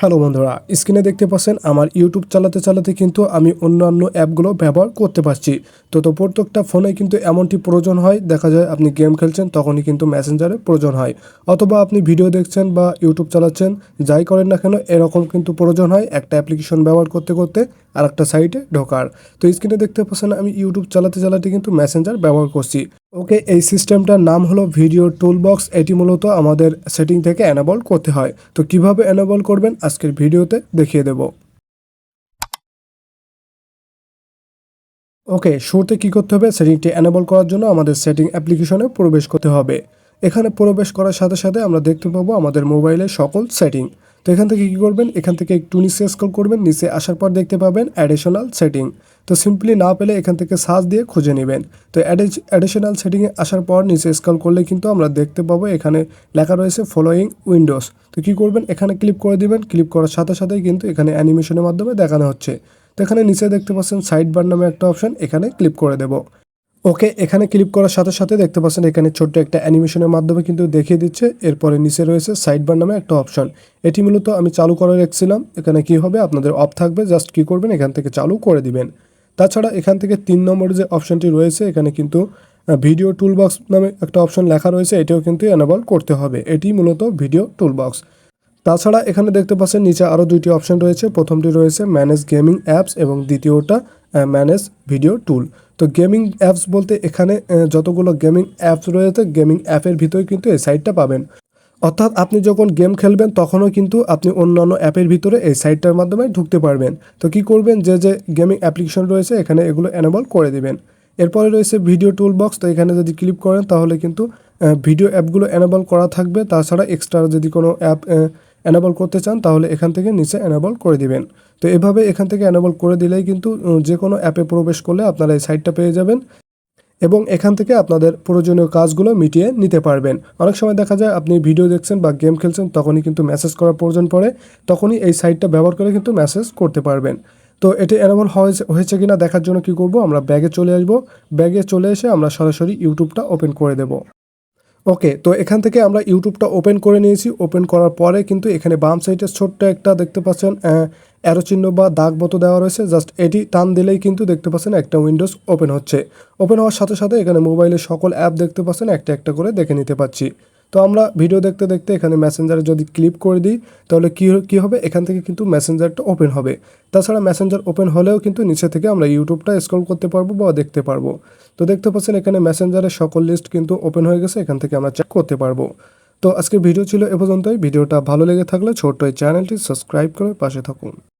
Hello বন্ধুরা, স্ক্রিনে দেখতে পাচ্ছেন আমার ইউটিউব চালাতে চালাতে কিন্তু আমি অন্যান্য অ্যাপগুলো ব্যবহার করতে পারছি। তো প্রত্যেকটা ফোনে কিন্তু এমনটি প্রয়োজন হয়, দেখা যায় আপনি গেম খেলছেন তখনই কিন্তু মেসেঞ্জারের প্রয়োজন হয়, অথবা আপনি ভিডিও দেখছেন বা ইউটিউব চালাচ্ছেন, যাই করেন না কেন এরকম কিন্তু প্রয়োজন হয় একটা অ্যাপ্লিকেশন ব্যবহার করতে করতে আর একটা সাইটে ঢোকার। তো স্ক্রিনে দেখতে পাচ্ছেন আমি ইউটিউব চালাতে চালাতে কিন্তু মেসেঞ্জার ব্যবহার করছি। ওকে, এই সিস্টেমটার নাম হলো ভিডিও টুলবক্স। এটি মূলত আমাদের সেটিং থেকে এনেবল করতে হয়। তো কিভাবে এনেবল করবেন আজকের ভিডিওতে দেখিয়ে দেব। ওকে, শুরুতে কি করতে হবে, সেটিংটি এনেবল করার জন্য আমাদের সেটিং অ্যাপ্লিকেশনে প্রবেশ করতে হবে। এখানে প্রবেশ করার সাথে সাথে আমরা দেখতে পাবো আমাদের মোবাইলের সকল সেটিং। তো এখান থেকে কি করবেন, এখান থেকে একটু নিচে স্ক্রল করবেন, নিচে আসার পর দেখতে পাবেন অ্যাডিশনাল সেটিং। তো সিম্পলি না পেলে এখান থেকে সার্চ দিয়ে খুঁজে নেবেন। তো অ্যাডিশনাল সেটিংয়ে আসার পর নিচে স্ক্রল করলে কিন্তু আমরা দেখতে পাবো এখানে লেখা রয়েছে ফলোয়িং উইন্ডোজ। তো কি করবেন, এখানে ক্লিক করে দিবেন। ক্লিক করার সাথে সাথেই কিন্তু এখানে অ্যানিমেশনের মাধ্যমে দেখানো হচ্ছে। তো এখানে নিচে দেখতে পাচ্ছেন সাইড বার নামে একটা অপশন, এখানে ক্লিক করে দেব। ওকে, এখানে ক্লিক করার সাথে সাথে দেখতে পাচ্ছেন এখানে ছোট্ট একটা অ্যানিমেশনের মাধ্যমে কিন্তু দেখিয়ে দিচ্ছে। এরপরে নিচে রয়েছে সাইড বার নামে একটা অপশন, এটি মূলত আমি চালু করে রেখেছিলাম। এখানে কি হবে, আপনাদের অফ থাকবে, জাস্ট কি করবেন এখান থেকে চালু করে দিবেন। তাছাড়া এখান থেকে 3 নম্বরে যে অপশনটি রয়েছে এখানে কিন্তু ভিডিও টুলবক্স নামে একটা অপশন লেখা রয়েছে, এটাও কিন্তু এনেবল করতে হবে। এটি মূলত ভিডিও টুলবক্স। তাছাড়া এখানে দেখতে পাচ্ছেন নিচে আরও দুইটি অপশন রয়েছে। প্রথমটি রয়েছে ম্যানেজ গেমিং অ্যাপস এবং দ্বিতীয়টা ম্যানেজ ভিডিও টুল। তো গেমিং অ্যাপস বলতে এখানে যতগুলো গেমিং অ্যাপস রয়েছে গেমিং অ্যাপের ভিতরে কিন্তু এই সাইটটা পাবেন। অর্থাৎ আপনি যখন গেম খেলবেন তখনও কিন্তু আপনি অন্যান্য অ্যাপের ভিতরে এই সাইটটার মাধ্যমে ঢুকতে পারবেন। তো কি করবেন, যে যে গেমিং অ্যাপ্লিকেশন রয়েছে এখানে এগুলো এনেবল করে দিবেন। এরপরে রয়েছে ভিডিও টুল বক্স। তো এখানে যদি ক্লিক করেন তাহলে কিন্তু ভিডিও অ্যাপগুলো এনেবল করা থাকবে। তাছাড়া এক্সট্রা যদি কোনো অ্যাপ এনেবল করতে চান তাহলে এখান থেকে নিচে এনেবল করে দিবেন। তো এভাবে এখান থেকে এনেবল করে দিলেই কিন্তু যে কোনো অ্যাপে প্রবেশ করলে আপনারা এই সাইটটা পেয়ে যাবেন এবং এখান থেকে আপনাদের প্রয়োজনীয় কাজগুলো মিটিয়ে নিতে পারবেন। অনেক সময় দেখা যায় আপনি ভিডিও দেখছেন বা গেম খেলছেন তখনই কিন্তু মেসেজ করার প্রয়োজন পড়ে, তখনই এই সাইটটা ব্যবহার করে কিন্তু মেসেজ করতে পারবেন। তো এটি এনেবল হয়েছে কিনা দেখার জন্য কি করব, আমরা ব্যাগে চলে আসব। ব্যাগে চলে এসে আমরা সরাসরি ইউটিউবটা ওপেন করে দেব। ওকে, তো এখান থেকে আমরা ইউটিউবটা ওপেন করে নিয়েছি। ওপেন করার পরে কিন্তু এখানে বাম সাইডে ছোট্ট একটা দেখতে পাচ্ছেন অ্যারো চিহ্ন বা দাগ মতো দেওয়া রয়েছে, জাস্ট এটি টান দিলেই কিন্তু দেখতে পাচ্ছেন একটা উইন্ডোজ ওপেন হচ্ছে। ওপেন হওয়ার সাথে সাথে এখানে মোবাইলের সকল অ্যাপ দেখতে পাচ্ছেন একটা একটা করে দেখে নিতে পাচ্ছি। তো আমরা ভিডিও দেখতে দেখতে এখানে মেসেঞ্জারে যদি ক্লিক করে দিই তাহলে কি হবে, এখান থেকে কিন্তু মেসেঞ্জারটা ওপেন হবে। তাছাড়া মেসেঞ্জার ওপেন হলেও কিন্তু নিচে থেকে আমরা ইউটিউবটা স্ক্রল করতে পারবো বা দেখতে পারবো। তো দেখতে পাচ্ছেন এখানে মেসেঞ্জারের সকল লিস্ট কিন্তু ওপেন হয়ে গেছে, এখান থেকে আমরা চেক করতে পারবো। তো আজকের ভিডিও ছিল এ পর্যন্তই। ভিডিওটা ভালো লেগে থাকলে ছোট্ট এই চ্যানেলটি সাবস্ক্রাইব করে পাশে থাকুন।